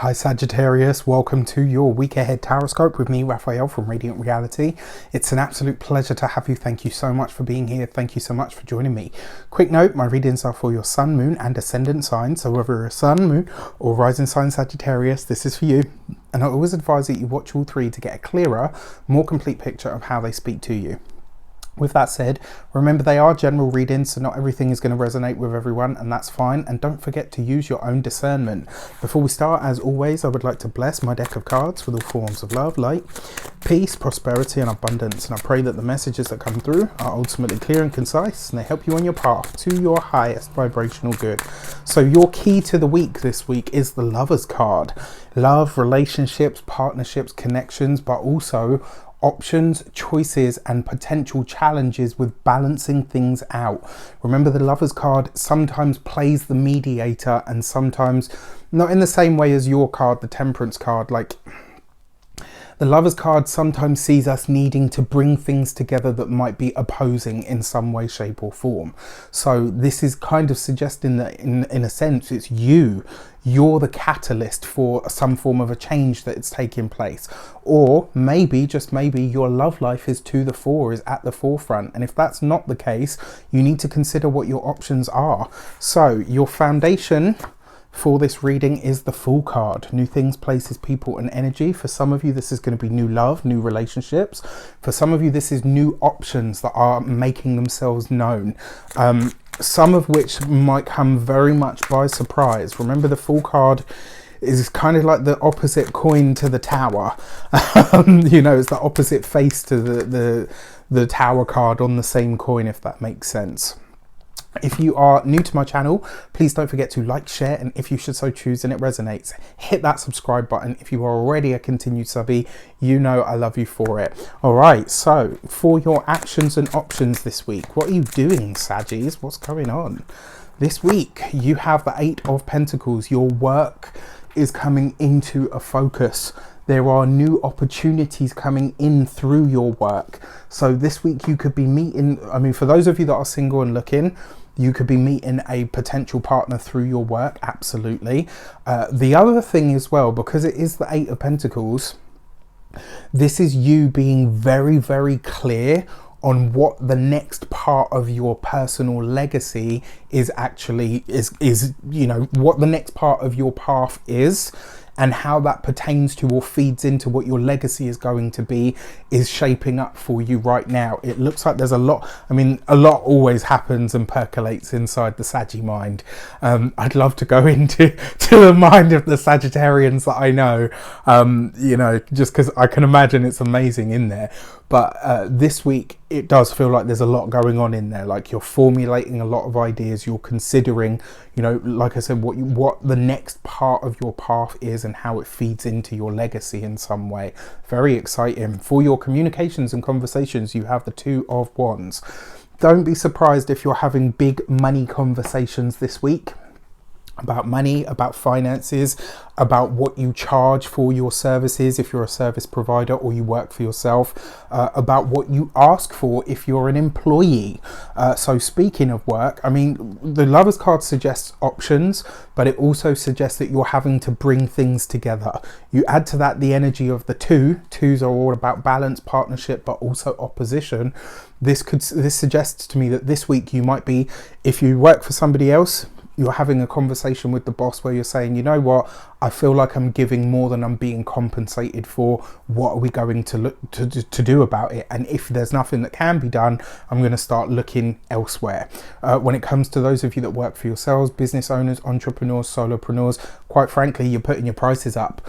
Hi Sagittarius, welcome to your week ahead taroscope with me, Raphael from Radiant Reality. It's an absolute pleasure to have you. Thank you so much for being here. Thank you so much for joining me. Quick note, my readings are for your sun, moon and ascendant sign. So whether you're a sun, moon or rising sign Sagittarius, this is for you. And I always advise that you watch all three to get a clearer, more complete picture of how they speak to you. With that said, remember they are general readings, so not everything is going to resonate with everyone, and that's fine. And don't forget to use your own discernment. Before we start, as always, I would like to bless my deck of cards with all forms of love, light, peace, prosperity and abundance. And I pray that the messages that come through are ultimately clear and concise, and they help you on your path to your highest vibrational good. So your key to the week this week is the Lovers card. Love, relationships, partnerships, connections, but also options, choices and potential challenges with balancing things out. Remember, the Lovers card sometimes plays the mediator, and sometimes not in the same way as your card, the Temperance card. Like, the Lovers card sometimes sees us needing to bring things together that might be opposing in some way, shape or form. So this is kind of suggesting that in a sense it's you're the catalyst for some form of a change that it's taking place. Or maybe, just maybe, your love life is to the fore, is at the forefront. And if that's not the case, you need to consider what your options are. So your foundation for this reading is the Fool card. New things, places, people and energy. For some of you, this is going to be new love, new relationships. For some of you, this is new options that are making themselves known. Some of which might come very much by surprise. Remember, the Fool card is kind of like the opposite coin to the Tower. You know, it's the opposite face to the Tower card on the same coin, if that makes sense. If you are new to my channel, please don't forget to like, share, and if you should so choose and it resonates, hit that subscribe button. If you are already a continued subby, you know I love you for it. All right, so for your actions and options this week, what are you doing, Saggies? What's going on? This week, you have the 8 of Pentacles. Your work is coming into a focus. There are new opportunities coming in through your work. So this week you could be meeting, I mean, for those of you that are single and looking, you could be meeting a potential partner through your work, absolutely. The other thing as well, because it is the 8 of Pentacles, this is you being very, very clear on what the next part of your personal legacy is actually, you know, what the next part of your path is, and how that pertains to or feeds into what your legacy is going to be is shaping up for you right now. It looks like there's a lot. I mean, a lot always happens and percolates inside the Saggy mind. I'd love to go into the mind of the Sagittarians that I know, you know, just because I can imagine it's amazing in there. But this week, it does feel like there's a lot going on in there. Like, you're formulating a lot of ideas. You're considering, you know, like I said, what the next part of your path is and how it feeds into your legacy in some way. Very exciting. For your communications and conversations, you have the 2 of Wands. Don't be surprised if you're having big money conversations this week. About money, about finances, about what you charge for your services if you're a service provider or you work for yourself, about what you ask for if you're an employee. So speaking of work, I mean, the Lovers card suggests options, but it also suggests that you're having to bring things together. You add to that the energy of the 2. 2s are all about balance, partnership, but also opposition. This suggests to me that this week you might be, if you work for somebody else, you're having a conversation with the boss where you're saying, you know what, I feel like I'm giving more than I'm being compensated for. What are we going to look to do about it? And if there's nothing that can be done, I'm going to start looking elsewhere. When it comes to those of you that work for yourselves, business owners, entrepreneurs, solopreneurs, quite frankly, you're putting your prices up,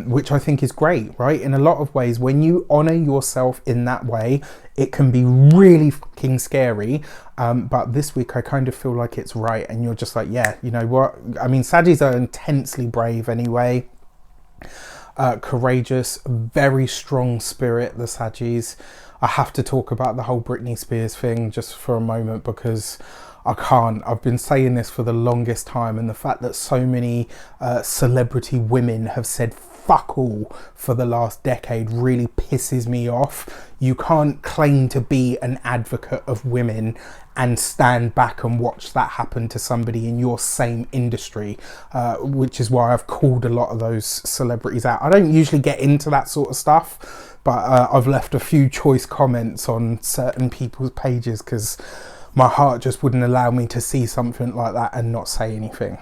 which I think is great, right? In a lot of ways, when you honor yourself in that way, it can be really fucking scary. But this week, I kind of feel like it's right. And you're just like, yeah, you know what? I mean, Saggies are intensely brave anyway. Courageous, very strong spirit, the Saggies. I have to talk about the whole Britney Spears thing just for a moment, because I can't. I've been saying this for the longest time, and the fact that so many celebrity women have said fuck all for the last decade really pisses me off. You can't claim to be an advocate of women and stand back and watch that happen to somebody in your same industry, which is why I've called a lot of those celebrities out. I don't usually get into that sort of stuff, but I've left a few choice comments on certain people's pages because my heart just wouldn't allow me to see something like that and not say anything.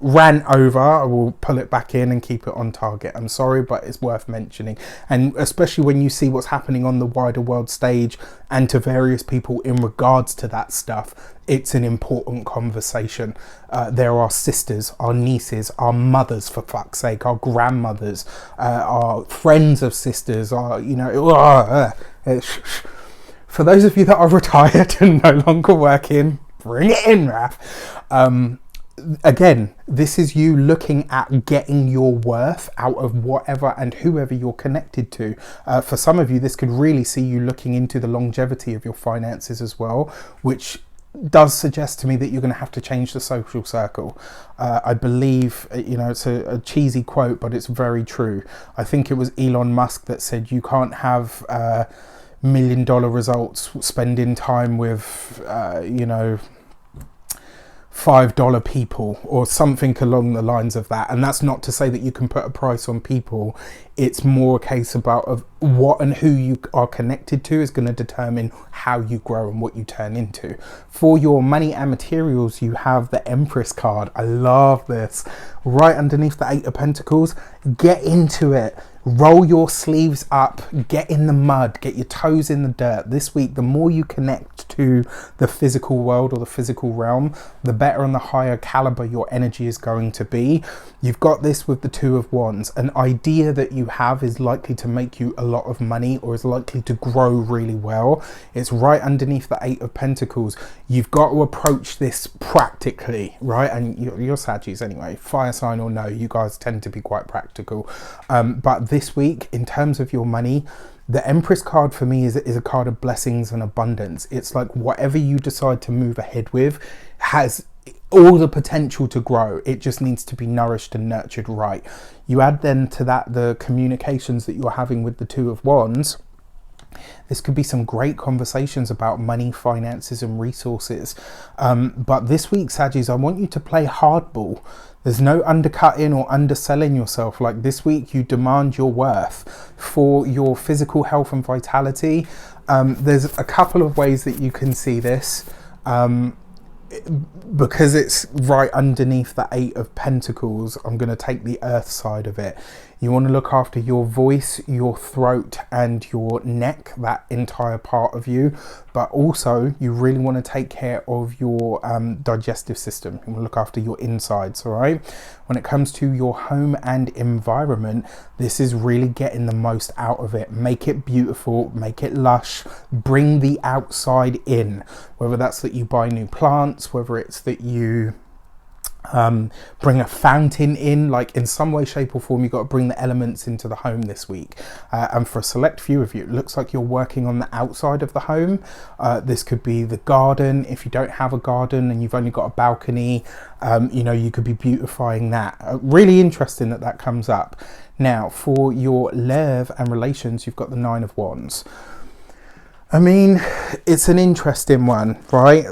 Rant over, I will pull it back in and keep it on target. I'm sorry, but it's worth mentioning. And especially when you see what's happening on the wider world stage and to various people in regards to that stuff, it's an important conversation. There are sisters, our nieces, our mothers, for fuck's sake, our grandmothers, our friends of sisters, our, you know, for those of you that are retired and no longer working, bring it in, Raf. Again, this is you looking at getting your worth out of whatever and whoever you're connected to. For some of you, this could really see you looking into the longevity of your finances as well, which does suggest to me that you're going to have to change the social circle. I believe, you know, it's a cheesy quote, but it's very true. I think it was Elon Musk that said you can't have $1 million results spending time with, you know, $5 people or something along the lines of that. And that's not to say that you can put a price on people. It's more a case about of what and who you are connected to is going to determine how you grow and what you turn into. For your money and materials, you have the Empress card. I love this. Right underneath the 8 of Pentacles, get into it. Roll your sleeves up, get in the mud, get your toes in the dirt. This week, the more you connect to the physical world or the physical realm, the better and the higher caliber your energy is going to be. You've got this with the 2 of Wands. An idea that you have is likely to make you a lot of money or is likely to grow really well. It's right underneath the 8 of Pentacles. You've got to approach this practically, right? And you're Saggies anyway, fire sign or no, you guys tend to be quite practical. But this week, in terms of your money, the Empress card for me is a card of blessings and abundance. It's like whatever you decide to move ahead with has all the potential to grow. It just needs to be nourished and nurtured right. You add then to that the communications that you're having with the 2 of Wands. This could be some great conversations about money, finances and resources. But this week, Saggies, I want you to play hardball. There's no undercutting or underselling yourself. Like this week, you demand your worth. For your physical health and vitality, there's a couple of ways that you can see this. Because it's right underneath the 8 of Pentacles, I'm going to take the earth side of it. You want to look after your voice, your throat and your neck, that entire part of you. But also you really want to take care of your digestive system. You want to look after your insides, all right? When it comes to your home and environment, this is really getting the most out of it. Make it beautiful, make it lush, bring the outside in. Whether that's that you buy new plants, whether it's that you bring a fountain in, like in some way, shape or form, you've got to bring the elements into the home this week. And for a select few of you, it looks like you're working on the outside of the home. This could be the garden. If you don't have a garden and you've only got a balcony, you know, you could be beautifying that. Really interesting that that comes up. Now, for your love and relations, you've got the 9 of Wands. I mean, it's an interesting one, right?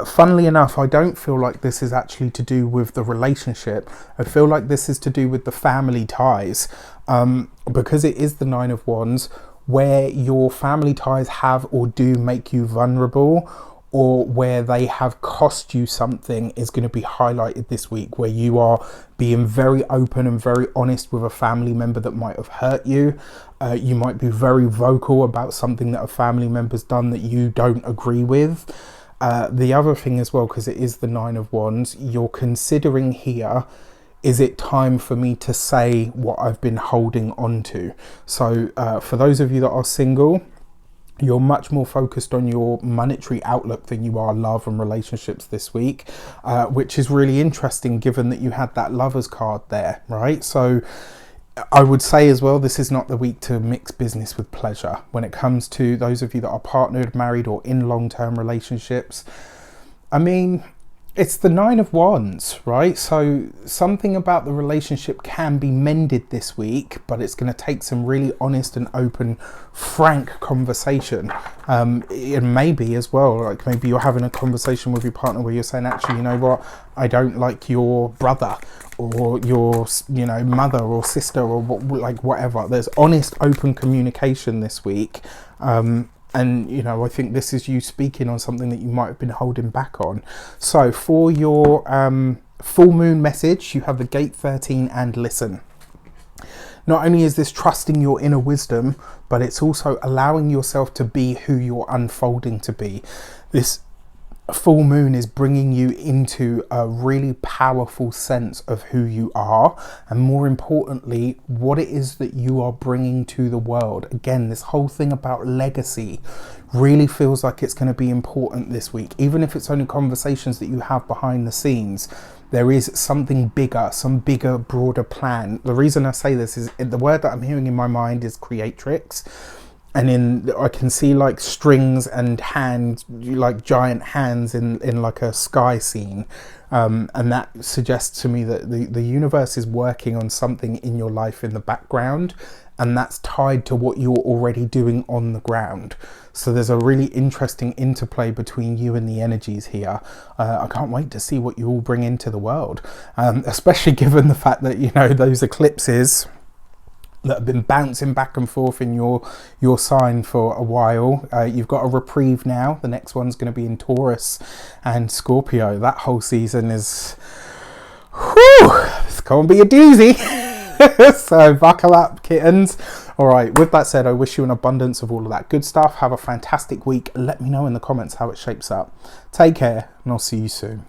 Funnily enough, I don't feel like this is actually to do with the relationship. I feel like this is to do with the family ties, because it is the 9 of Wands, where your family ties have or do make you vulnerable, or where they have cost you something is going to be highlighted this week, where you are being very open and very honest with a family member that might have hurt you. You might be very vocal about something that a family member's done that you don't agree with. The other thing as well, because it is the 9 of Wands, you're considering here, is it time for me to say what I've been holding on to? So for those of you that are single, you're much more focused on your monetary outlook than you are love and relationships this week, which is really interesting given that you had that Lovers card there, right? So I would say as well, this is not the week to mix business with pleasure. When it comes to those of you that are partnered, married or in long-term relationships, I mean, It's the Nine of Wands, right? So something about the relationship can be mended this week, but it's going to take some really honest and open, frank conversation. It may be as well, like maybe you're having a conversation with your partner where you're saying, actually, you know what, I don't like your brother or your, you know, mother or sister or like whatever. There's honest, open communication this week. And, you know, I think this is you speaking on something that you might have been holding back on. So for your full moon message, you have the gate 13 and listen. Not only is this trusting your inner wisdom, but it's also allowing yourself to be who you're unfolding to be. This full moon is bringing you into a really powerful sense of who you are, and more importantly, what it is that you are bringing to the world. Again, this whole thing about legacy really feels like it's going to be important this week, even if it's only conversations that you have behind the scenes. There is something bigger, some bigger, broader plan. The reason I say this is the word that I'm hearing in my mind is creatrix. And I can see like strings and hands, like giant hands in like a sky scene. And that suggests to me that the universe is working on something in your life in the background, and that's tied to what you're already doing on the ground. So there's a really interesting interplay between you and the energies here. I can't wait to see what you all bring into the world, especially given the fact that, you know, those eclipses that have been bouncing back and forth in your sign for a while. You've got a reprieve now. The next one's going to be in Taurus and Scorpio. That whole season is, it's going to be a doozy. So buckle up, kittens. All right, with that said, I wish you an abundance of all of that good stuff. Have a fantastic week. Let me know in the comments how it shapes up. Take care, and I'll see you soon.